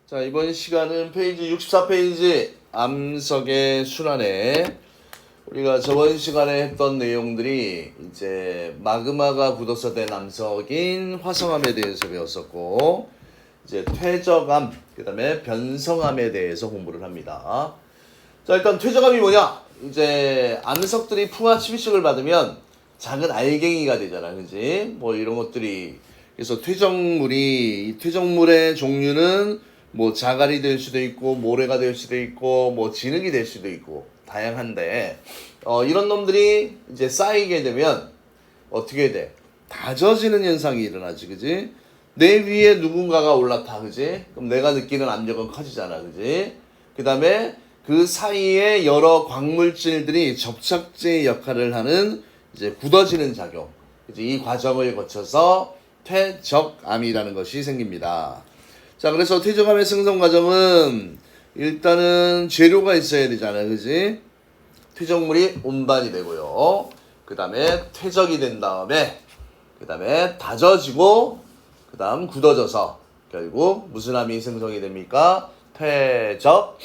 자, 이번 시간은 페이지 64페이지 암석의 순환에 우리가 저번 시간에 했던 내용들이 이제 마그마가 굳어서 된 암석인 화성암에 대해서 배웠었고, 이제 퇴적암, 그 다음에 변성암에 대해서 공부를 합니다. 자, 일단 퇴적암이 뭐냐? 이제 암석들이 풍화 침식을 받으면 작은 알갱이가 되잖아, 그지? 뭐 이런 것들이. 그래서 퇴적물이, 퇴적물의 종류는 뭐 자갈이 될 수도 있고 모래가 될 수도 있고 뭐 진흙이 될 수도 있고 다양한데, 이런 놈들이 이제 쌓이게 되면 어떻게 돼? 다져지는 현상이 일어나지, 그지? 내 위에 누군가가 올라타, 그지? 그럼 내가 느끼는 압력은 커지잖아, 그지? 그 다음에 그 사이에 여러 광물질들이 접착제 역할을 하는 이제 굳어지는 작용, 이제 이 과정을 거쳐서 퇴적암이라는 것이 생깁니다. 자, 그래서 퇴적암의 생성 과정은 일단은 재료가 있어야 되잖아, 그지? 퇴적물이 운반이 되고요. 그 다음에 퇴적이 된 다음에, 그 다음에 다져지고, 그 다음 굳어져서 결국 무슨 암이 생성이 됩니까? 퇴적암이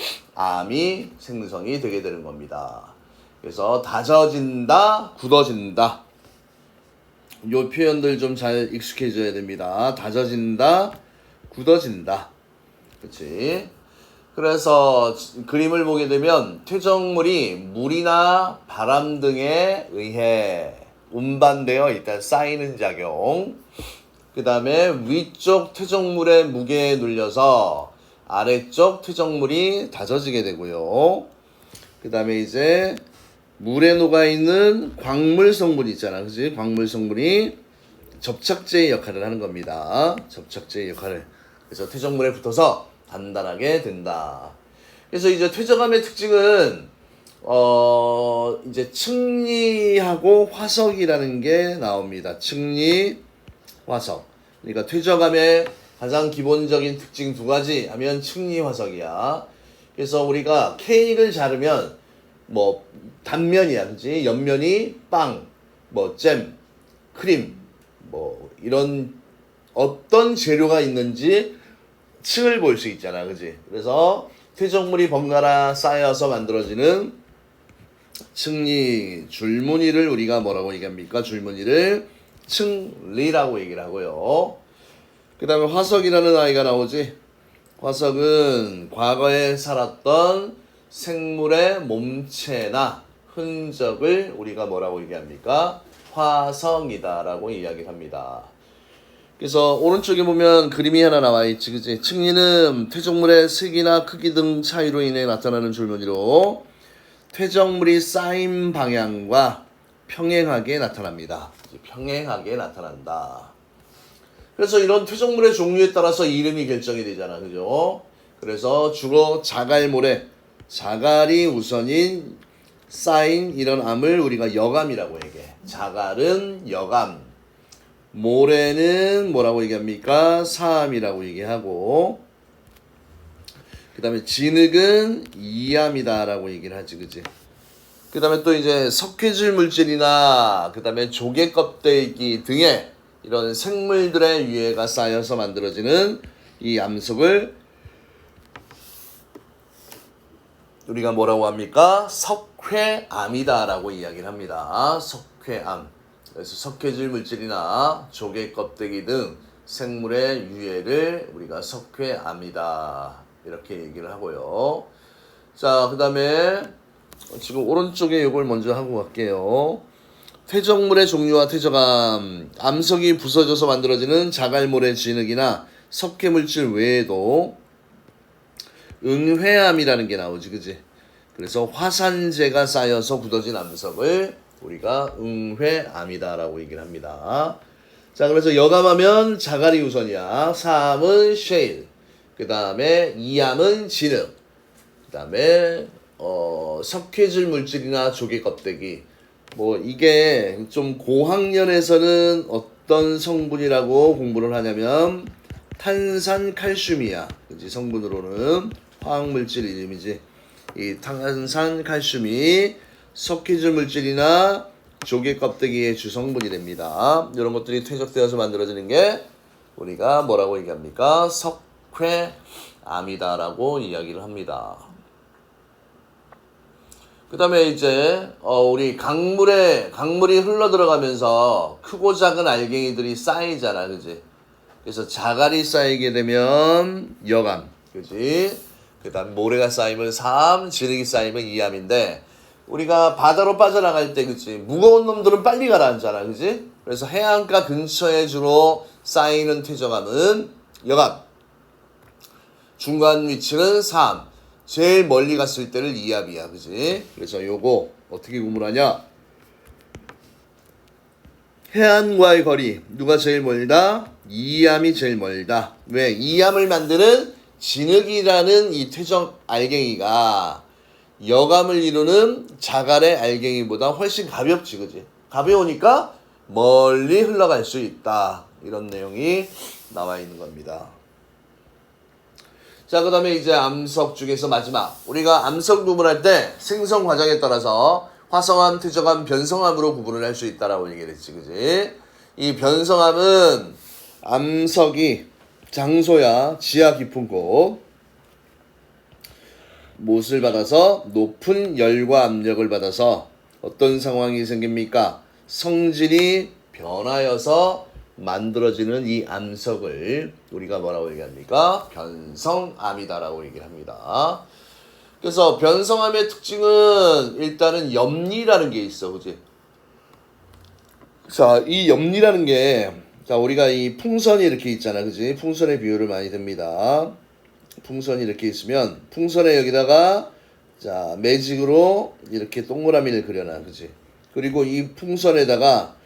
생성이 되게 되는 겁니다. 그래서 다져진다, 굳어진다. 요 표현들 좀 잘 익숙해져야 됩니다. 다져진다, 굳어진다. 그치? 그래서 그림을 보게 되면 퇴적물이 물이나 바람 등에 의해 운반되어 일단 쌓이는 작용, 그 다음에 위쪽 퇴적물의 무게에 눌려서 아래쪽 퇴적물이 다져지게 되고요. 그 다음에 이제 물에 녹아있는 광물 성분이 있잖아, 그치? 광물 성분이 접착제의 역할을 하는 겁니다. 접착제의 역할을. 그래서 퇴적물에 붙어서 단단하게 된다. 그래서 이제 퇴적암의 특징은 이제 층리하고 화석이라는 게 나옵니다. 층리, 화석. 그러니까 퇴적암의 가장 기본적인 특징 두 가지 하면 층리, 화석이야. 그래서 우리가 케이크를 자르면 뭐 단면이야, 그렇지? 옆면이 빵, 뭐 잼, 크림, 뭐 이런 어떤 재료가 있는지 층을 볼 수 있잖아, 그지? 그래서 퇴적물이 번갈아 쌓여서 만들어지는 층리, 줄무늬를 우리가 뭐라고 얘기합니까? 줄무늬를 층리라고 얘기를 하고요. 그 다음에 화석이라는 아이가 나오지. 화석은 과거에 살았던 생물의 몸체나 흔적을 우리가 뭐라고 얘기합니까? 화성이다라고 이야기를 합니다. 그래서 오른쪽에 보면 그림이 하나 나와 있지, 그치? 층리는 퇴적물의 색이나 크기 등 차이로 인해 나타나는 줄무늬로 퇴적물이 쌓인 방향과 평행하게 나타납니다. 평행하게 나타난다. 그래서 이런 퇴적물의 종류에 따라서 이름이 결정이 되잖아, 그죠? 그래서 주로 자갈모래, 자갈이 우선인 쌓인 이런 암을 우리가 여감이라고 얘기해. 자갈은 여감, 모래는 뭐라고 얘기합니까? 사암이라고 얘기하고, 그 다음에 진흙은 이암이다 라고 얘기를 하지, 그지? 그 다음에 또 이제 석회질 물질이나 그 다음에 조개 껍데기 등의 이런 생물들의 유해가 쌓여서 만들어지는 이 암석을 우리가 뭐라고 합니까? 석회암이다 라고 이야기를 합니다. 석회암. 그래서 석회질 물질이나 조개 껍데기 등 생물의 유해를 우리가 석회암이다 이렇게 얘기를 하고요. 자, 그 다음에 지금 오른쪽에 이걸 먼저 하고 갈게요. 퇴적물의 종류와 퇴적암. 암석이 부서져서 만들어지는 자갈모래 진흙이나 석회물질 외에도 응회암이라는 게 나오지, 그지? 그래서 화산재가 쌓여서 굳어진 암석을 우리가 응회암이다라고 얘기를 합니다. 자, 그래서 여감하면 자갈이 우선이야. 사암은 쉐일, 그 다음에 이암은 진흙, 그 다음에 석회질 물질이나 조개 껍데기. 뭐 이게 좀 고학년에서는 어떤 성분이라고 공부를 하냐면 탄산칼슘이야, 그지? 성분으로는 화학물질 이름이지. 이 탄산칼슘이 석회질 물질이나 조개 껍데기의 주성분이 됩니다. 이런 것들이 퇴적되어서 만들어지는 게 우리가 뭐라고 얘기합니까? 역회암이다라고 이야기를 합니다. 그 다음에 이제 우리 강물이 흘러 들어가면서 크고 작은 알갱이들이 쌓이잖아, 그지? 그래서 자갈이 쌓이게 되면 여암, 그지? 그 다음 모래가 쌓이면 사암, 지름이 쌓이면 이암인데, 우리가 바다로 빠져나갈 때, 그치? 무거운 놈들은 빨리 가라앉잖아, 그지? 그래서 해안가 근처에 주로 쌓이는 퇴적암은 여암, 중간 위치는 사암, 제일 멀리 갔을 때를 이암이야, 그지? 그래서 요거 어떻게 구분하냐? 해안과의 거리, 누가 제일 멀다? 이암이 제일 멀다. 왜? 이암을 만드는 진흙이라는 이 퇴적 알갱이가 여감을 이루는 자갈의 알갱이보다 훨씬 가볍지, 그지? 가벼우니까 멀리 흘러갈 수 있다. 이런 내용이 나와 있는 겁니다. 자, 그 다음에 이제 암석 중에서 마지막. 우리가 암석 구분할 때 생성 과정에 따라서 화성암, 퇴적암, 변성암으로 구분을 할 수 있다라고 얘기를 했지, 그지? 이 변성암은 암석이 장소야 지하 깊은 곳, 못을 받아서 높은 열과 압력을 받아서 어떤 상황이 생깁니까? 성질이 변하여서 만들어지는 이 암석을 우리가 뭐라고 얘기합니까? 변성암이다라고 얘기를 합니다. 그래서 변성암의 특징은 일단은 염리라는 게 있어, 그지? 자, 이 염리라는 게, 자, 우리가 이 풍선이 이렇게 있잖아, 그지? 풍선의 비유를 많이 듭니다. 풍선이 이렇게 있으면 풍선에 여기다가 자 매직으로 이렇게 동그라미를 그려놔, 그지? 그리고 이 풍선에다가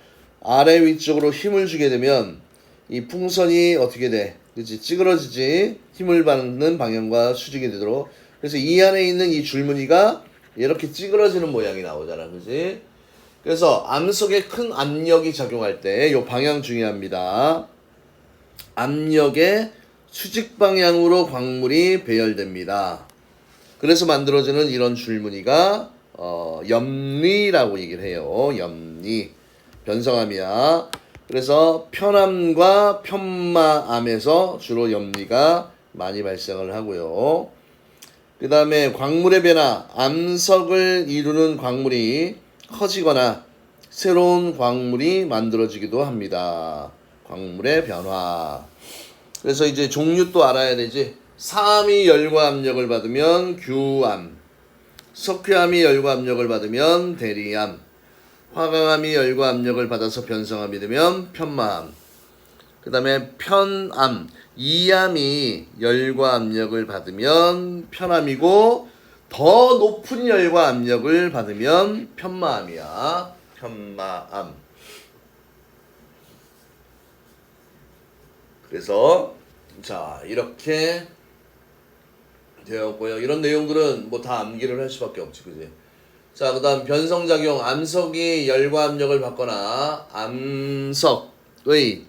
아래 위쪽으로 힘을 주게 되면 이 풍선이 어떻게 돼? 그지? 찌그러지지. 힘을 받는 방향과 수직이 되도록. 그래서 이 안에 있는 이 줄무늬가 이렇게 찌그러지는 모양이 나오잖아, 그지? 그래서 암석에 큰 압력이 작용할 때 이 방향 중요합니다. 압력에 수직 방향으로 광물이 배열됩니다. 그래서 만들어지는 이런 줄무늬가 염리라고 얘기를 해요. 염리. 변성암이야. 그래서 편암과 편마암에서 주로 염리가 많이 발생을 하고요. 그 다음에 광물의 변화. 암석을 이루는 광물이 커지거나 새로운 광물이 만들어지기도 합니다. 광물의 변화. 그래서 이제 종류 또 알아야 되지. 사암이 열과 압력을 받으면 규암, 석회암이 열과 압력을 받으면 대리암, 화강암이 열과 압력을 받아서 변성암이 되면 편마암, 그 다음에 편암, 이암이 열과 압력을 받으면 편암이고 더 높은 열과 압력을 받으면 편마암이야. 편마암. 그래서 자 이렇게 되었고요. 이런 내용들은 뭐 다 암기를 할 수밖에 없지, 그지? 자, 그 다음 변성작용. 암석이 열과 압력을 받거나 암석의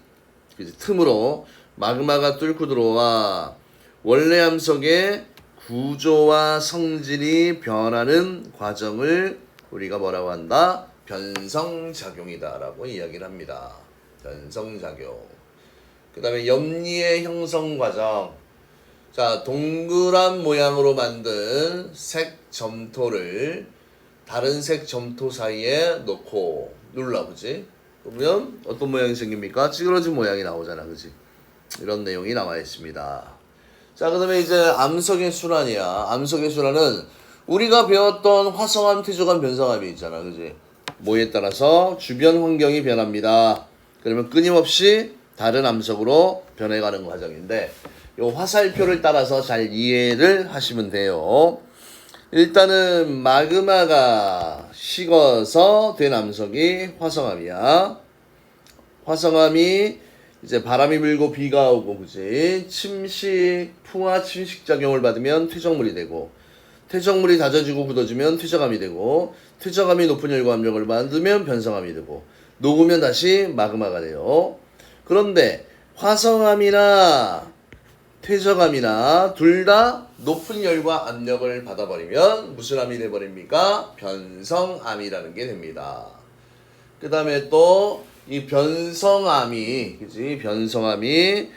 그지? 틈으로 마그마가 뚫고 들어와 원래 암석의 구조와 성질이 변하는 과정을 우리가 뭐라고 한다? 변성작용이다 라고 이야기를 합니다. 변성작용. 그 다음에 염리의 형성 과정. 자, 동그란 모양으로 만든 색 점토를 다른 색 점토 사이에 놓고 눌러, 그지? 그러면 어떤 모양이 생깁니까? 찌그러진 모양이 나오잖아, 그지? 이런 내용이 나와 있습니다. 자, 그 다음에 이제 암석의 순환이야. 암석의 순환은 우리가 배웠던 화성암, 퇴적암, 변성암이 있잖아, 그지? 뭐에 따라서 주변 환경이 변합니다. 그러면 끊임없이 다른 암석으로 변해가는 과정인데 요 화살표를 따라서 잘 이해를 하시면 돼요. 일단은 마그마가 식어서 된 암석이 화성암이야. 화성암이 이제 바람이 불고 비가 오고, 그지? 풍화 침식 작용을 받으면 퇴적물이 되고, 퇴적물이 다져지고 굳어지면 퇴적암이 되고, 퇴적암이 높은 열과 압력을 받으면 변성암이 되고, 녹으면 다시 마그마가 돼요. 그런데 화성암이나 퇴적암이나 둘 다 높은 열과 압력을 받아버리면 무슨 암이 돼버립니까? 변성암이라는 게 됩니다. 그 다음에 또 이 변성암이, 그지? 변성암이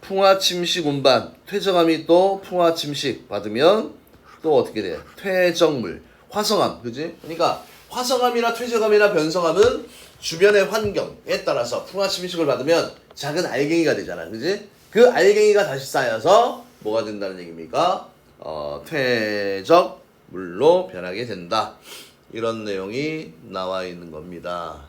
풍화 침식 운반, 퇴적암이 또 풍화 침식 받으면 또 어떻게 돼? 퇴적물, 화성암, 그지? 그러니까 화성암이나 퇴적암이나 변성암은 주변의 환경에 따라서 풍화 침식을 받으면 작은 알갱이가 되잖아, 그지? 그 알갱이가 다시 쌓여서 뭐가 된다는 얘기입니까? 퇴적물로 변하게 된다. 이런 내용이 나와 있는 겁니다.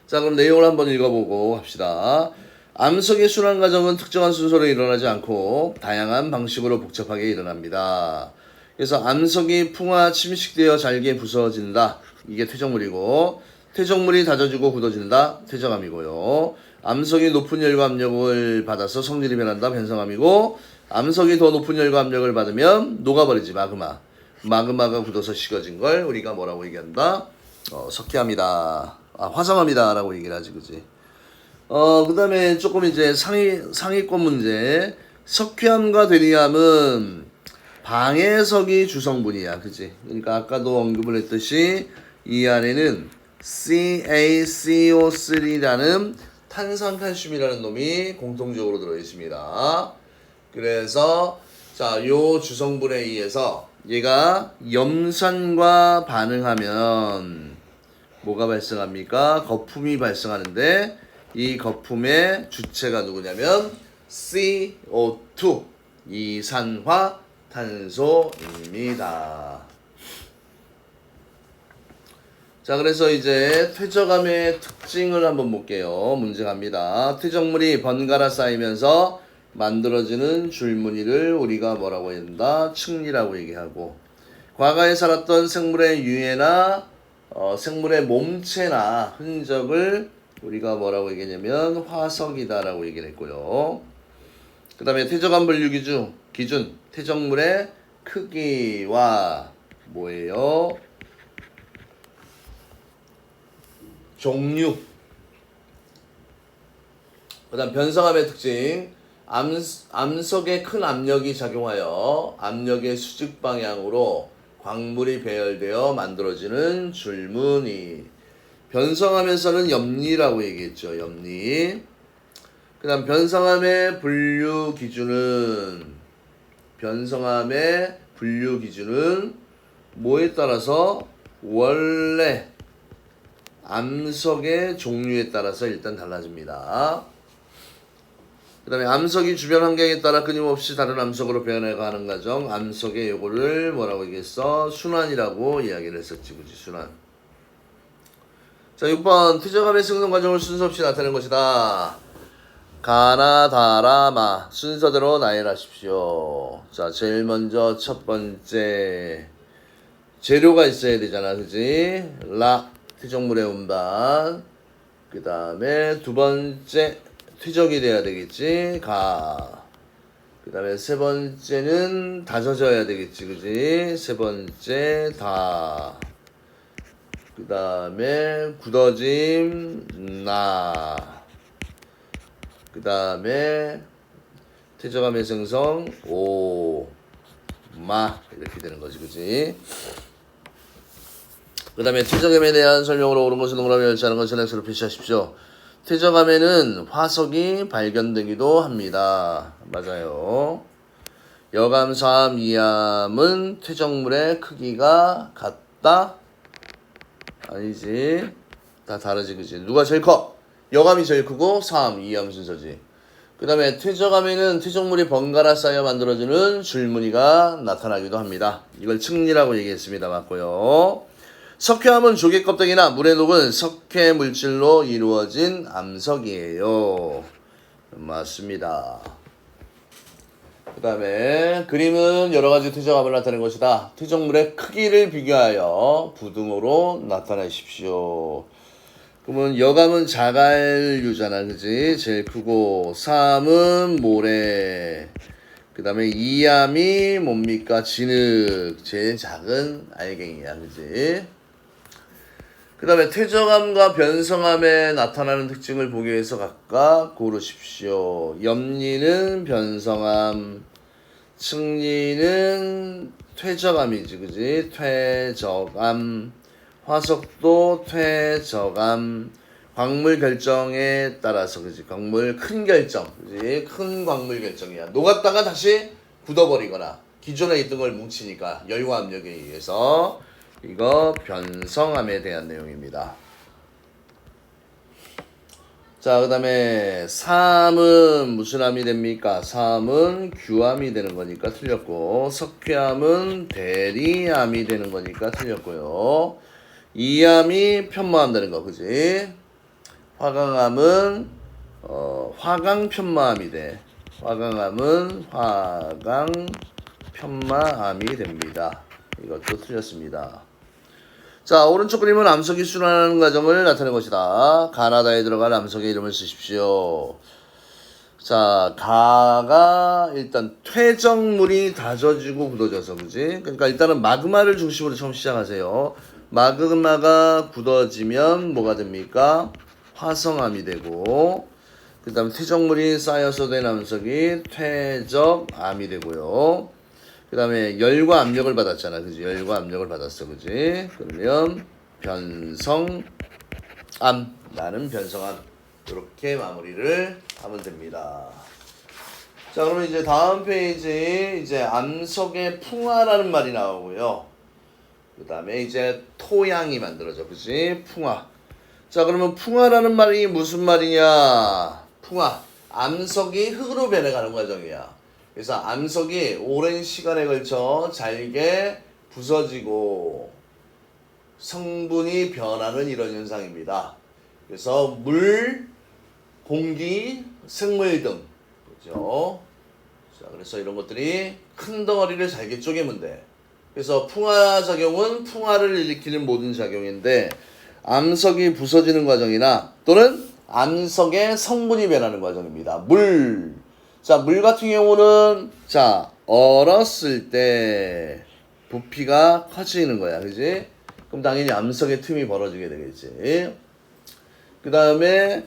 자, 그럼 내용을 한번 읽어보고 합시다. 암석의 순환 과정은 특정한 순서로 일어나지 않고 다양한 방식으로 복잡하게 일어납니다. 그래서 암석이 풍화 침식되어 잘게 부서진다. 이게 퇴적물이고, 퇴적물이 다져지고 굳어진다. 퇴적암이고요. 암석이 높은 열과 압력을 받아서 성질이 변한다. 변성암이고, 암석이 더 높은 열과 압력을 받으면 녹아버리지. 마그마가 굳어서 식어진 걸 우리가 뭐라고 얘기한다? 석회암이다. 화성암이다 라고 얘기를 하지, 그지? 그 다음에 조금 이제 상위권 문제. 석회암과 대리암은 방해석이 주성분이야, 그지? 그러니까 아까도 언급을 했듯이 이 안에는 CaCO3라는 탄산칼슘이라는 놈이 공통적으로 들어있습니다. 그래서 자, 요 주성분에 의해서 얘가 염산과 반응하면 뭐가 발생합니까? 거품이 발생하는데 이 거품의 주체가 누구냐면 CO2 이산화탄소입니다. 자, 그래서 이제 퇴적암의 특징을 한번 볼게요. 문제 갑니다. 퇴적물이 번갈아 쌓이면서 만들어지는 줄무늬를 우리가 뭐라고 한다? 층리라고 얘기하고, 과거에 살았던 생물의 유해나 생물의 몸체나 흔적을 우리가 뭐라고 얘기하냐면 화석이다라고 얘기를 했고요. 그 다음에 퇴적암 분류 기준 퇴적물의 크기와 뭐예요? 종류. 그 다음 변성암의 특징. 암석에 큰 압력이 작용하여 압력의 수직 방향으로 광물이 배열되어 만들어지는 줄무늬. 변성암에서는 염리라고 얘기했죠. 염리. 그 다음 변성암의 분류 기준은 뭐에 따라서 원래 암석의 종류에 따라서 일단 달라집니다. 그 다음에 암석이 주변 환경에 따라 끊임없이 다른 암석으로 변해가는 과정, 암석의 요거를 뭐라고 얘기했어? 순환이라고 이야기를 했었지, 그치? 순환. 자, 6번 퇴적암의 생성 과정을 순서 없이 나타내는 것이다. 가나다라마 순서대로 나열하십시오. 자, 제일 먼저 첫 번째 재료가 있어야 되잖아, 그치? 퇴적물의 운반. 그 다음에 두 번째 퇴적이 돼야 되겠지. 그 다음에 세 번째는 다져져야 되겠지, 그지? 세 번째 그 다음에 굳어짐 그 다음에 퇴적암의 생성 이렇게 되는 거지, 그지? 그 다음에 퇴적암에 대한 설명으로 옳은 것은 동그라미 열차하는 것은 X로 표시하십시오. 퇴적암에는 화석이 발견되기도 합니다. 맞아요. 여감, 사암, 이암은 퇴적물의 크기가 같다? 아니지. 다 다르지, 그지? 누가 제일 커? 여감이 제일 크고 사암, 이암 순서지. 그 다음에 퇴적암에는 퇴적물이 번갈아 쌓여 만들어지는 줄무늬가 나타나기도 합니다. 이걸 층리라고 얘기했습니다. 맞고요. 석회암은 조개 껍데기나 물에 녹은 석회 물질로 이루어진 암석이에요. 맞습니다. 그 다음에 그림은 여러가지 퇴적암을 나타낸 것이다. 퇴적물의 크기를 비교하여 부등호로 나타내십시오. 그러면 여감은 자갈류잖아, 그지? 제일 크고, 사암은 모래. 그 다음에 이암이 뭡니까? 진흙. 제일 작은 알갱이야, 그지? 그 다음에 퇴적암과 변성암에 나타나는 특징을 보기 위해서 각각 고르십시오. 염리는 변성암, 층리는 퇴적암이지, 그지? 퇴적암. 화석도 퇴적암, 광물 결정에 따라서 그지 광물 큰 결정 그지 큰 광물 결정이야. 녹았다가 다시 굳어버리거나 기존에 있던 걸 뭉치니까 열과 압력에 의해서 이거 변성함에 대한 내용입니다. 자, 그 다음에 삼은 무슨 암이 됩니까? 삼은 규암이 되는 거니까 틀렸고, 석회암은 대리암이 되는 거니까 틀렸고요. 이암이 편마암 되는 거, 그지? 화강암은 화강편마암이 돼. 화강암은 화강편마암이 됩니다. 이것도 틀렸습니다. 자, 오른쪽 그림은 암석이 순환하는 과정을 나타내는 것이다. 가나다에 들어간 암석의 이름을 쓰십시오. 자, 가가 일단 퇴적물이 다져지고 굳어져서 그지? 그러니까 일단은 마그마를 중심으로 처음 시작하세요. 마그마가 굳어지면 뭐가 됩니까? 화성암이 되고 그 다음에 퇴적물이 쌓여서 된 암석이 퇴적암이 되고요. 그 다음에 열과 압력을 받았잖아. 그지? 열과 압력을 받았어. 그지? 그러면 변성암. 나는 변성암. 이렇게 마무리를 하면 됩니다. 자, 그러면 이제 다음 페이지 이제 암석의 풍화라는 말이 나오고요. 그 다음에 이제 토양이 만들어져. 그지? 풍화. 자, 그러면 풍화라는 말이 무슨 말이냐? 풍화. 암석이 흙으로 변해가는 과정이야. 그래서 암석이 오랜 시간에 걸쳐 잘게 부서지고 성분이 변하는 이런 현상입니다. 그래서 물, 공기, 생물 등 그렇죠? 자, 그래서 이런 것들이 큰 덩어리를 잘게 쪼개면 돼. 그래서 풍화 작용은 풍화를 일으키는 모든 작용인데 암석이 부서지는 과정이나 또는 암석의 성분이 변하는 과정입니다. 물. 자, 물 같은 경우는 자, 얼었을 때 부피가 커지는 거야. 그지? 그럼 당연히 암석의 틈이 벌어지게 되겠지. 그 다음에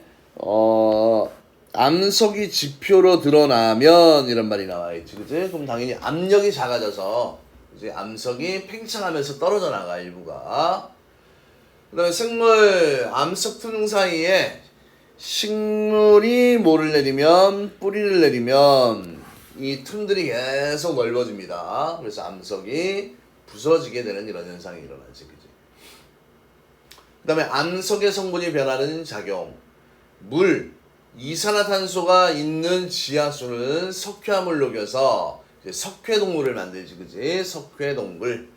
암석이 지표로 드러나면 이런 말이 나와있지. 그지? 그럼 당연히 압력이 작아져서 이제 암석이 팽창하면서 떨어져 나가 일부가. 그 다음에 생물 암석 틈 사이에 식물이 뭐를 내리면 뿌리를 내리면 이 틈들이 계속 넓어집니다. 그래서 암석이 부서지게 되는 이런 현상이 일어나지. 그지? 그 다음에 암석의 성분이 변하는 작용. 물, 이산화탄소가 있는 지하수는 석회암을 녹여서 석회동물을 만들지. 그지? 석회동물.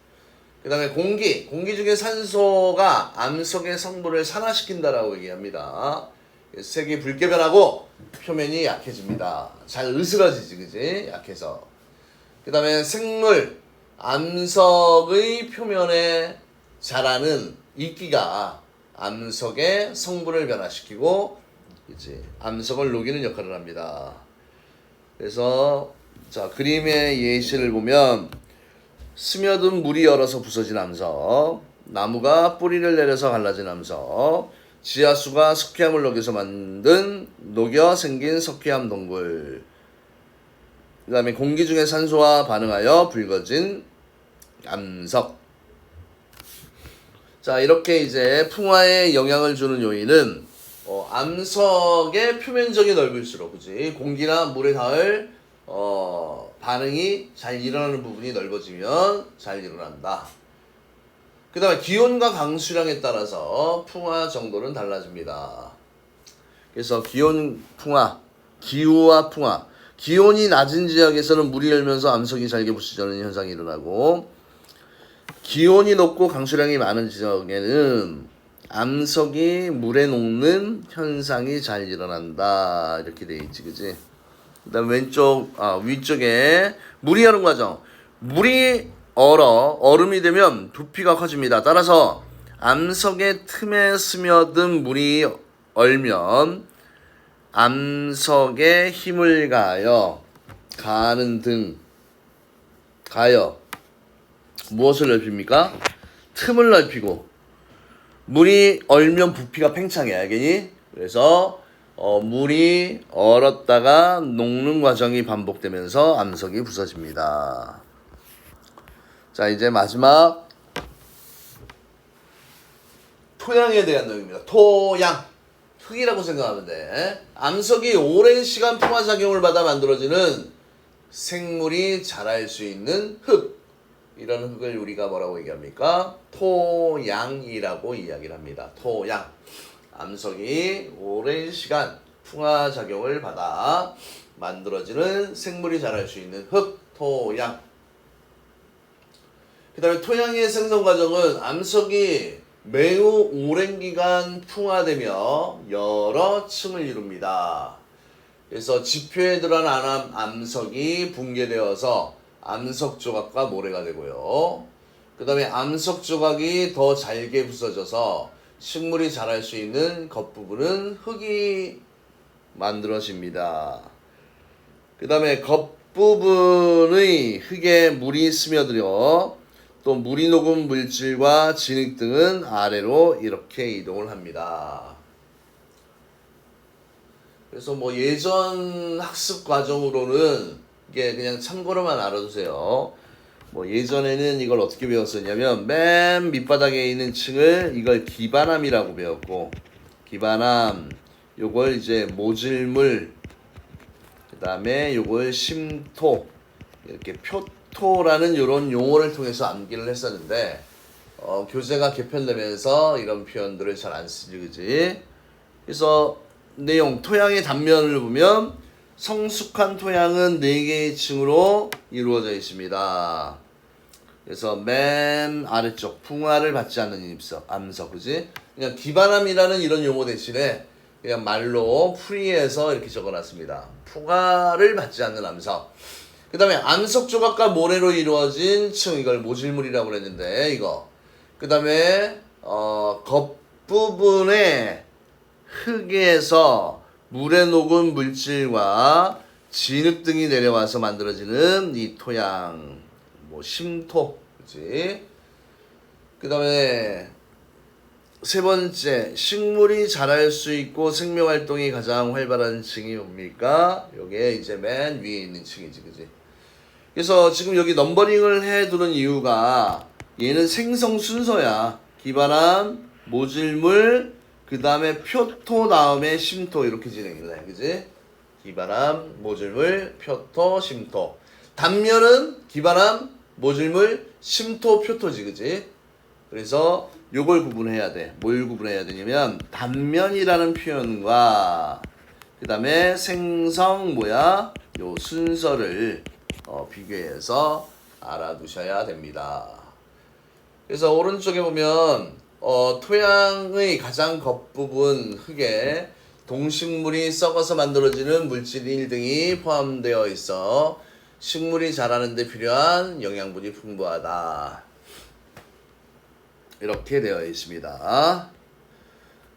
그 다음에 공기 중에 산소가 암석의 성분을 산화시킨다라고 얘기합니다. 색이 붉게 변하고 표면이 약해집니다. 잘 으스러지지. 그지? 약해서. 그 다음에 생물, 암석의 표면에 자라는 이끼가 암석의 성분을 변화시키고 이제 암석을 녹이는 역할을 합니다. 그래서 자, 그림의 예시를 보면 스며든 물이 얼어서 부서진 암석, 나무가 뿌리를 내려서 갈라진 암석, 지하수가 석회암을 녹여 생긴 석회암 동굴, 그 다음에 공기 중의 산소와 반응하여 붉어진 암석. 자, 이렇게 이제 풍화에 영향을 주는 요인은 암석의 표면적이 넓을수록 그지? 공기나 물에 닿을 반응이 잘 일어나는 부분이 넓어지면 잘 일어난다. 그 다음에 기온과 강수량에 따라서 풍화 정도는 달라집니다. 그래서 기온 풍화, 기후와 풍화. 기온이 낮은 지역에서는 물이 열면서 암석이 잘게 부서지는 현상이 일어나고, 기온이 높고 강수량이 많은 지역에는 암석이 물에 녹는 현상이 잘 일어난다. 이렇게 돼 있지, 그지? 그 다음 위쪽에 물이 얼은 과정. 물이 얼음이 되면 부피가 커집니다. 따라서 암석의 틈에 스며든 물이 얼면 암석에 힘을 가하여 무엇을 넓힙니까? 틈을 넓히고, 물이 얼면 부피가 팽창해. 알겠니? 그래서 물이 얼었다가 녹는 과정이 반복되면서 암석이 부서집니다. 자, 이제 마지막 토양에 대한 내용입니다. 토양. 흙이라고 생각하면 돼. 암석이 오랜 시간 풍화작용을 받아 만들어지는 생물이 자랄 수 있는 흙. 이런 흙을 우리가 뭐라고 얘기합니까? 토양이라고 이야기를 합니다. 토양. 암석이 오랜 시간 풍화작용을 받아 만들어지는 생물이 자랄 수 있는 흙, 토양. 그 다음에 토양의 생성 과정은 암석이 매우 오랜 기간 풍화되며 여러 층을 이룹니다. 그래서 지표에 들어간 암석이 붕괴되어서 암석 조각과 모래가 되고요. 그 다음에 암석 조각이 더 잘게 부서져서 식물이 자랄 수 있는 겉부분은 흙이 만들어집니다. 그 다음에 겉부분의 흙에 물이 스며들어 또 물이 녹은 물질과 진흙 등은 아래로 이렇게 이동을 합니다. 그래서 뭐 예전 학습 과정으로는 이게 그냥 참고로만 알아두세요. 뭐 예전에는 이걸 어떻게 배웠었냐면 맨 밑바닥에 있는 층을 이걸 기반암이라고 배웠고, 기반암 요걸 이제 모질물, 그 다음에 요걸 심토, 이렇게 표토라는 이런 용어를 통해서 암기를 했었는데 교재가 개편되면서 이런 표현들을 잘 안 쓰지, 그지? 그래서 내용, 토양의 단면을 보면 성숙한 토양은 4개의 층으로 이루어져 있습니다. 그래서 맨 아래쪽 풍화를 받지 않는 암석, 그지? 그냥 기반암이라는 이런 용어 대신에 그냥 말로 풀이해서 이렇게 적어놨습니다. 풍화를 받지 않는 암석. 그 다음에 암석 조각과 모래로 이루어진 층, 이걸 모질물이라고 그랬는데 이거. 그 다음에 겉부분에 흙에서 물에 녹은 물질과 진흙 등이 내려와서 만들어지는 이 토양, 뭐 심토, 그치? 그 다음에 세 번째, 식물이 자랄 수 있고 생명활동이 가장 활발한 층이 뭡니까? 요게 이제 맨 위에 있는 층이지, 그치? 그래서 지금 여기 넘버링을 해두는 이유가 얘는 생성 순서야. 기반암, 모질물, 그 다음에 표토, 다음에 심토, 이렇게 진행을 해, 그지? 기반암, 모질물, 표토, 심토. 단면은 기반암, 모질물, 심토, 표토지, 그지? 그래서 요걸 구분해야 돼. 뭘 구분해야 되냐면 단면이라는 표현과 그 다음에 생성 뭐야? 요 순서를 비교해서 알아두셔야 됩니다. 그래서 오른쪽에 보면 토양의 가장 겉부분 흙에 동식물이 썩어서 만들어지는 물질 1등이 포함되어 있어 식물이 자라는 데 필요한 영양분이 풍부하다. 이렇게 되어 있습니다.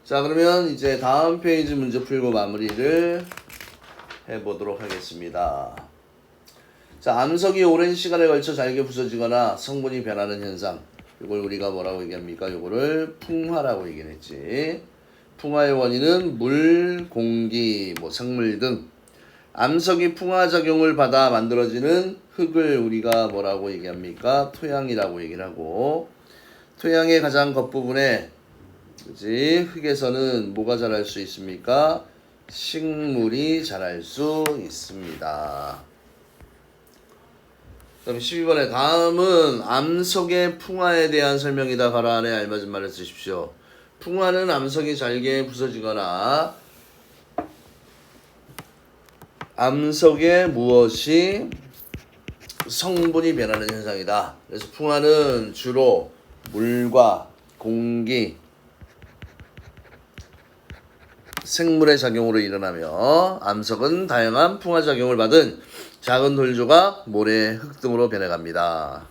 자, 그러면 이제 다음 페이지 문제 풀고 마무리를 해보도록 하겠습니다. 자, 암석이 오랜 시간에 걸쳐 잘게 부서지거나 성분이 변하는 현상, 이걸 우리가 뭐라고 얘기합니까? 이거를 풍화라고 얘기했지. 풍화의 원인은 물, 공기, 뭐 생물 등 암석이 풍화작용을 받아 만들어지는 흙을 우리가 뭐라고 얘기합니까? 토양이라고 얘기를 하고, 토양의 가장 겉부분에, 그치? 흙에서는 뭐가 자랄 수 있습니까? 식물이 자랄 수 있습니다. 그 다음에 12번에 다음은 암석의 풍화에 대한 설명이다. 가로 안에 알맞은 말을 쓰십시오. 풍화는 암석이 잘게 부서지거나 암석의 무엇이 성분이 변하는 현상이다. 그래서 풍화는 주로 물과 공기, 생물의 작용으로 일어나며 암석은 다양한 풍화작용을 받은 작은 돌조각, 모래, 흙 등으로 변해갑니다.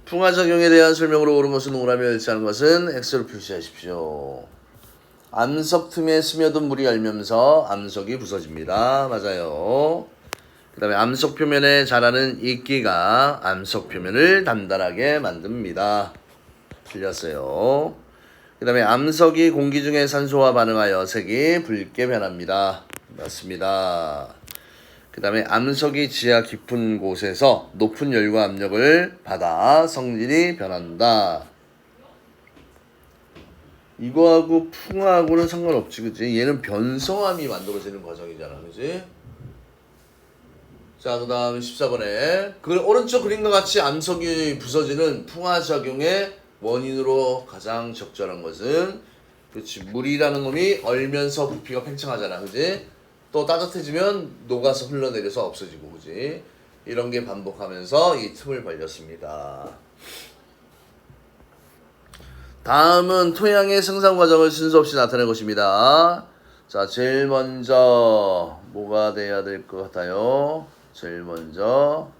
풍화작용에 대한 설명으로 옳은 것은 오라며 일치하는 것은 X로 표시하십시오. 암석 틈에 스며든 물이 얼면서 암석이 부서집니다. 맞아요. 그 다음에 암석 표면에 자라는 이끼가 암석 표면을 단단하게 만듭니다. 틀렸어요. 그 다음에 암석이 공기 중에 산소와 반응하여 색이 붉게 변합니다. 맞습니다. 그 다음에 암석이 지하 깊은 곳에서 높은 열과 압력을 받아 성질이 변한다. 이거하고 풍화하고는 상관없지, 그치? 얘는 변성암이 만들어지는 과정이잖아, 그치? 자, 그 다음에 14번에 그 오른쪽 그림과 같이 암석이 부서지는 풍화작용의 원인으로 가장 적절한 것은, 그렇지, 물이라는 놈이 얼면서 부피가 팽창하잖아, 그치? 또 따뜻해지면 녹아서 흘러내려서 없어지고, 그치? 이런 게 반복하면서 이 틈을 벌렸습니다. 다음은 토양의 생산 과정을 순서 없이 나타낼 것입니다. 자, 제일 먼저 뭐가 돼야 될 것 같아요? 제일 먼저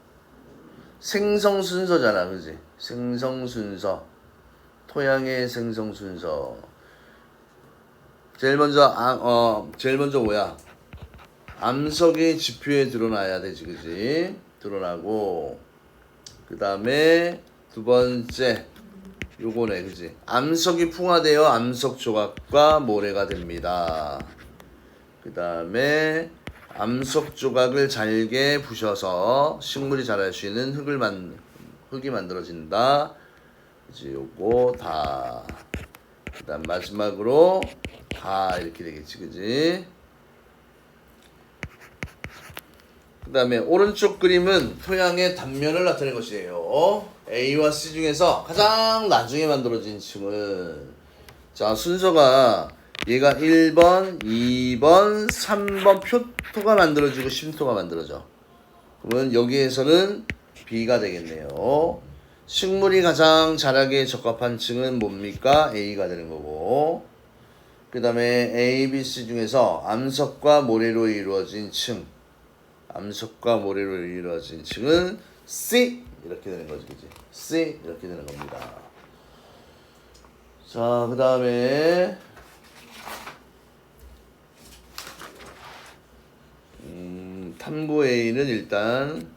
생성 순서잖아, 그지? 생성 순서, 토양의 생성 순서. 제일 먼저 뭐야? 암석이 지표에 드러나야 되지, 그지? 드러나고, 그 다음에 두 번째 요거네, 그지? 암석이 풍화되어 암석 조각과 모래가 됩니다. 그 다음에 암석 조각을 잘게 부셔서 식물이 자랄 수 있는 흙이 만들어진다. 그지? 요거 다. 그 다음 마지막으로 다 이렇게 되겠지, 그지? 그 다음에 오른쪽 그림은 토양의 단면을 나타낼 것이에요. A와 C 중에서 가장 나중에 만들어진 층은, 자, 순서가 얘가 1번, 2번, 3번 표토가 만들어지고 쉼토가 만들어져. 그러면 여기에서는 B가 되겠네요. 식물이 가장 자라기에 적합한 층은 뭡니까? A가 되는 거고, 그 다음에 A, B, C 중에서 암석과 모래로 이루어진 층, 암석과 모래로 이루어진 층은 C 이렇게 되는 거지, 그지? C 이렇게 되는 겁니다. 자, 그 다음에 탐구 A는 일단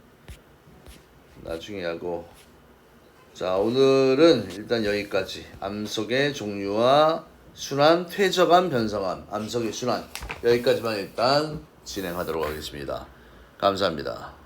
나중에 하고, 자, 오늘은 일단 여기까지. 암석의 종류와 순환, 퇴적암, 변성암, 암석의 순환, 여기까지만 일단 진행하도록 하겠습니다. 감사합니다.